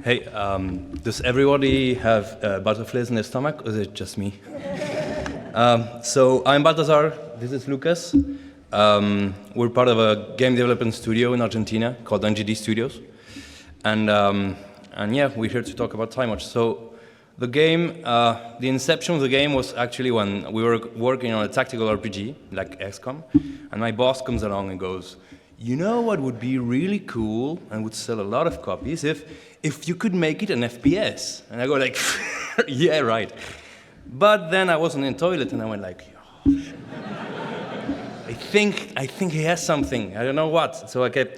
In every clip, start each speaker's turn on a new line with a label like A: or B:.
A: Hey, does everybody have butterflies in their stomach, or is it just me? So I'm Balthazar, this is Lucas. We're part of a game development studio in Argentina called NGD Studios. And yeah, we're here to talk about Timewatch. So the game, the inception of the game was actually when we were working on a tactical RPG, like XCOM, and my boss comes along and goes, you know what would be really cool and would sell a lot of copies if you could make it an FPS? And I go like, yeah, right. But then I was in the toilet and I went like, oh, I think he has something. I don't know what. So I kept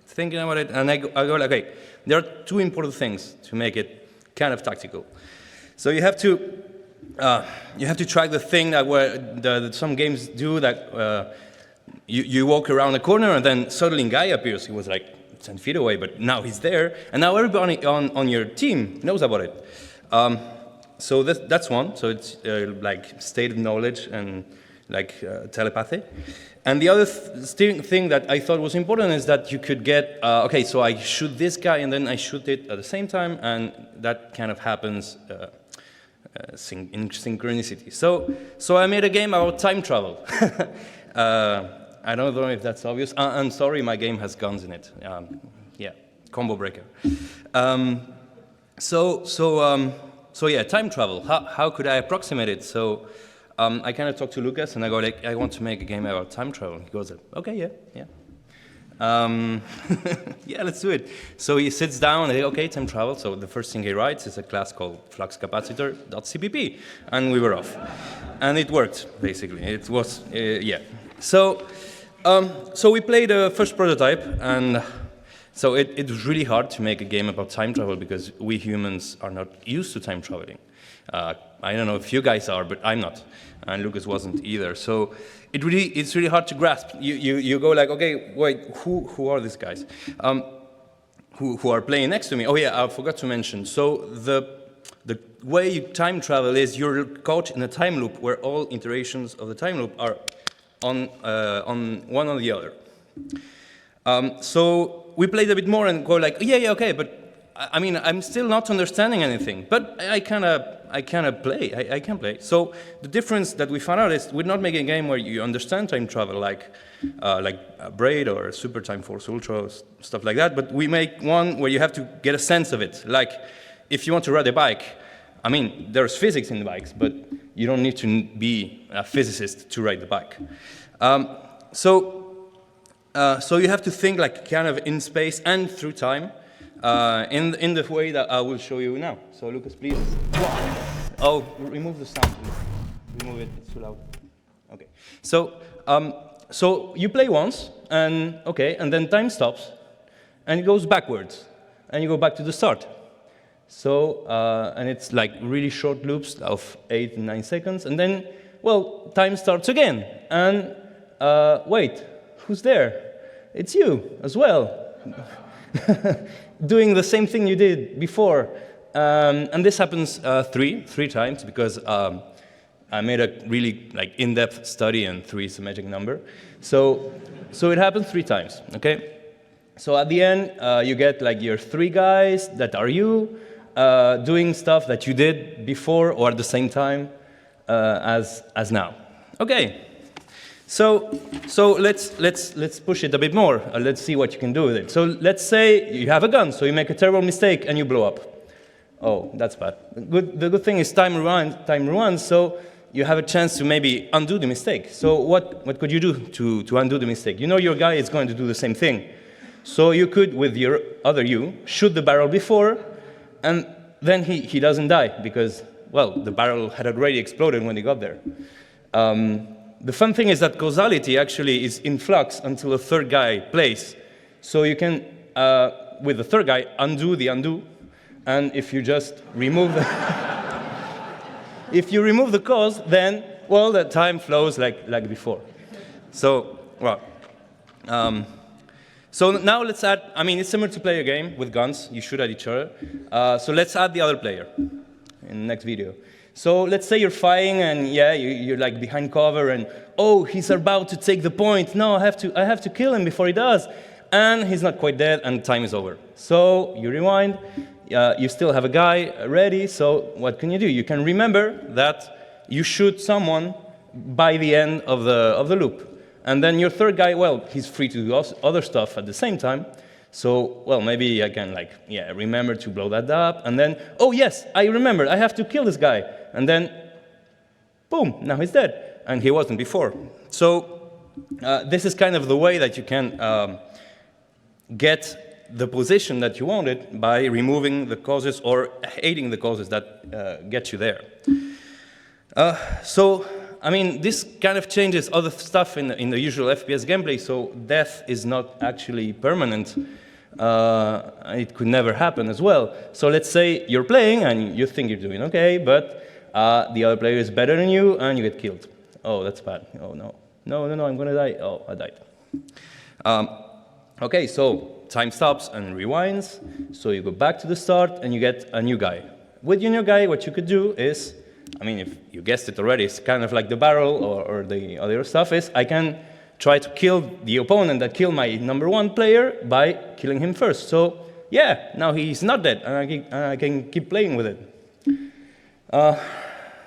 A: thinking about it, and I go like, okay, there are two important things to make it kind of tactical. So you have to track the thing that some games do that. You walk around a corner and then suddenly a guy appears. He was like 10 feet away, but now he's there. And now everybody on your team knows about it. So that's one. So it's like state of knowledge and like telepathy. And the other thing that I thought was important is that you could get, okay, so I shoot this guy and then I shoot it at the same time, and that kind of happens in synchronicity. So I made a game about time travel. I don't know if that's obvious. I'm sorry, my game has guns in it. Yeah, combo breaker. So yeah, time travel. How could I approximate it? So I kind of talked to Lucas and I go like, I want to make a game about time travel. He goes, okay, yeah. Yeah, let's do it. So he sits down and okay, time travel. So the first thing he writes is a class called fluxcapacitor.cpp, and we were off. And it worked, basically. It was, yeah. So we played the first prototype, and so it was really hard to make a game about time travel because we humans are not used to time traveling. I don't know if you guys are, but I'm not, and Lucas wasn't either. So it's really hard to grasp. You go like, okay, wait, who are these guys? Who are playing next to me? Oh yeah, I forgot to mention. So the way you time travel is you're caught in a time loop where all iterations of the time loop are on one or the other. So we played a bit more and go like, yeah, okay, but I mean, I'm still not understanding anything, but I can play. So the difference that we found out is we're not making a game where you understand time travel like Braid or Super Time Force Ultra, stuff like that, but we make one where you have to get a sense of it. Like, if you want to ride a bike, I mean, there's physics in the bikes, but you don't need to be a physicist to ride the bike. So you have to think like kind of in space and through time, in the way that I will show you now. So Lucas, please. Oh, remove the sound, please. Remove it, it's too loud. Okay. So you play once, and okay, and then time stops, and it goes backwards, and you go back to the start. So, and it's like really short loops of 8 and 9 seconds, and then, well, time starts again, and wait, who's there? It's you as well. Doing the same thing you did before. And this happens three times because I made a really like in-depth study, and 3 is a magic number. So it happens 3 times, okay? So at the end, you get like your 3 guys that are you, doing stuff that you did before or at the same time as now. Okay. So let's push it a bit more. Let's see what you can do with it. So let's say you have a gun, so you make a terrible mistake and you blow up. Oh, that's bad. The good thing is time rewinds, so you have a chance to maybe undo the mistake. So what could you do to undo the mistake? You know your guy is going to do the same thing. So you could, with your other you, shoot the barrel before, and then he doesn't die because, well, the barrel had already exploded when he got there. The fun thing is that causality actually is in flux until a third guy plays. So you can, with the third guy, undo the undo, and if you just remove if you remove the cause, then, well, the time flows like before. So, well, so now let's add, I mean, it's similar to play a game with guns. You shoot at each other. So let's add the other player in the next video. So let's say you're fighting and yeah, you're like behind cover and oh, he's about to take the point. No, I have to kill him before he does. and he's not quite dead, and time is over. So you rewind, you still have a guy ready, so what can you do? You can remember that you shoot someone by the end of the loop. And then your third guy, well, he's free to do other stuff at the same time. So, well, maybe I can, like, yeah, remember to blow that up, and then, oh, yes, I remembered, I have to kill this guy. And then, boom, now he's dead. And he wasn't before. So this is kind of the way that you can get the position that you wanted by removing the causes or aiding the causes that get you there. So, I mean, this kind of changes other stuff in the usual FPS gameplay, so death is not actually permanent. It could never happen as well. So let's say you're playing and you think you're doing okay, but the other player is better than you and you get killed. Oh, that's bad. Oh, no. No, I'm going to die. Oh, I died. Okay, so time stops and rewinds. So you go back to the start and you get a new guy. With your new guy, what you could do is, I mean, if you guessed it already, it's kind of like the barrel or the other stuff is, I can try to kill the opponent that killed my #1 player by killing him first. So, yeah, now he's not dead, and I can keep playing with it.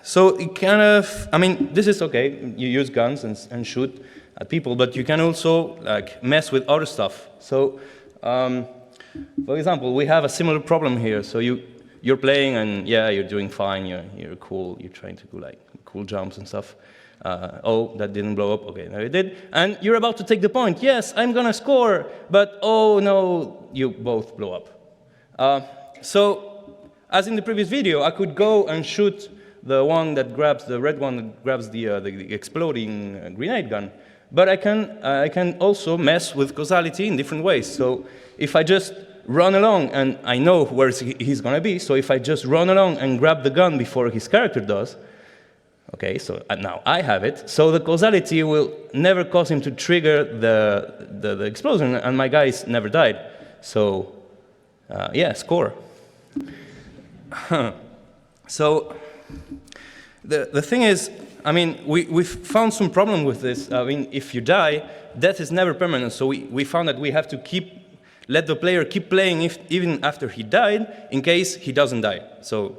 A: So it kind of, I mean, this is okay. You use guns and shoot at people, but you can also like mess with other stuff. So, for example, we have a similar problem here. So you're playing and yeah, you're doing fine. You're cool. You're trying to do like cool jumps and stuff. Oh, that didn't blow up. Okay, now it did. And you're about to take the point. Yes, I'm gonna score. But oh no, you both blow up. So, as in the previous video, I could go and shoot the one that grabs the red one that grabs the exploding grenade gun. But I can also mess with causality in different ways. So if I just run along and I know where he's going to be, so if I just run along and grab the gun before his character does, okay, so now I have it. So the causality will never cause him to trigger the explosion, and my guys never died. So yeah, score. So the thing is, I mean, we've found some problem with this. I mean, if you die, death is never permanent. So we found that we have to let the player keep playing even after he died, in case he doesn't die. So,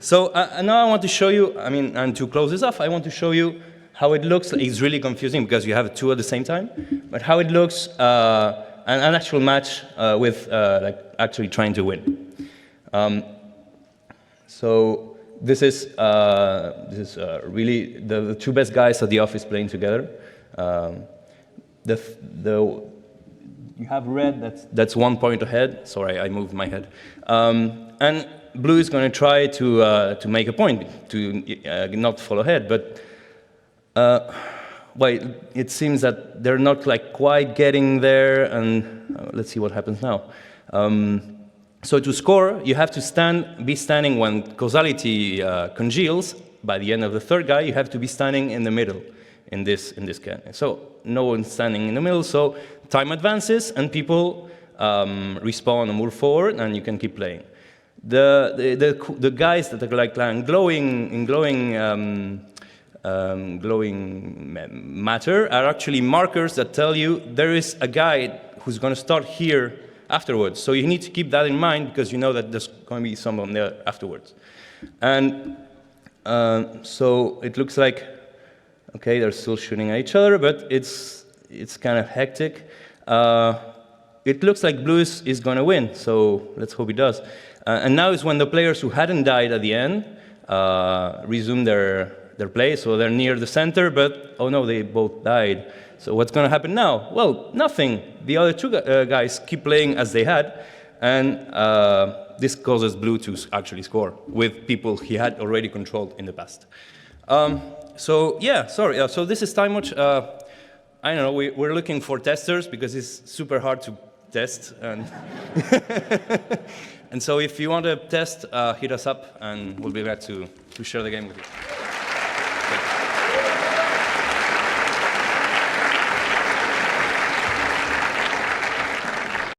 A: so now I want to show you, I mean, and to close this off, I want to show you how it looks. It's really confusing because you have two at the same time, but how it looks an actual match with like actually trying to win. So this is really the two best guys at the office playing together. You have red, that's 1 point ahead. Sorry, I moved my head. And blue is going to try to make a point, to not fall ahead. But well, it seems that they're not like quite getting there. And let's see what happens now. So to score, you have to be standing when causality congeals. By the end of the third guy, you have to be standing in the middle in this case. So no one's standing in the middle, so time advances and people respawn and move forward, and you can keep playing. The guys that are like glowing matter are actually markers that tell you there is a guy who's going to start here afterwards. So you need to keep that in mind because you know that there's going to be someone there afterwards. And so it looks like, okay, they're still shooting at each other, but it's kind of hectic. It looks like blue is going to win, so let's hope he does. And now is when the players who hadn't died at the end resume their play, so they're near the center, but oh no, they both died. So what's going to happen now? Well, nothing. The other two guys keep playing as they had, and this causes blue to actually score with people he had already controlled in the past. So yeah, sorry. So this is Timewatch. I don't know. We're looking for testers because it's super hard to test, and and so if you want to test, hit us up, and we'll be glad to share the game with you.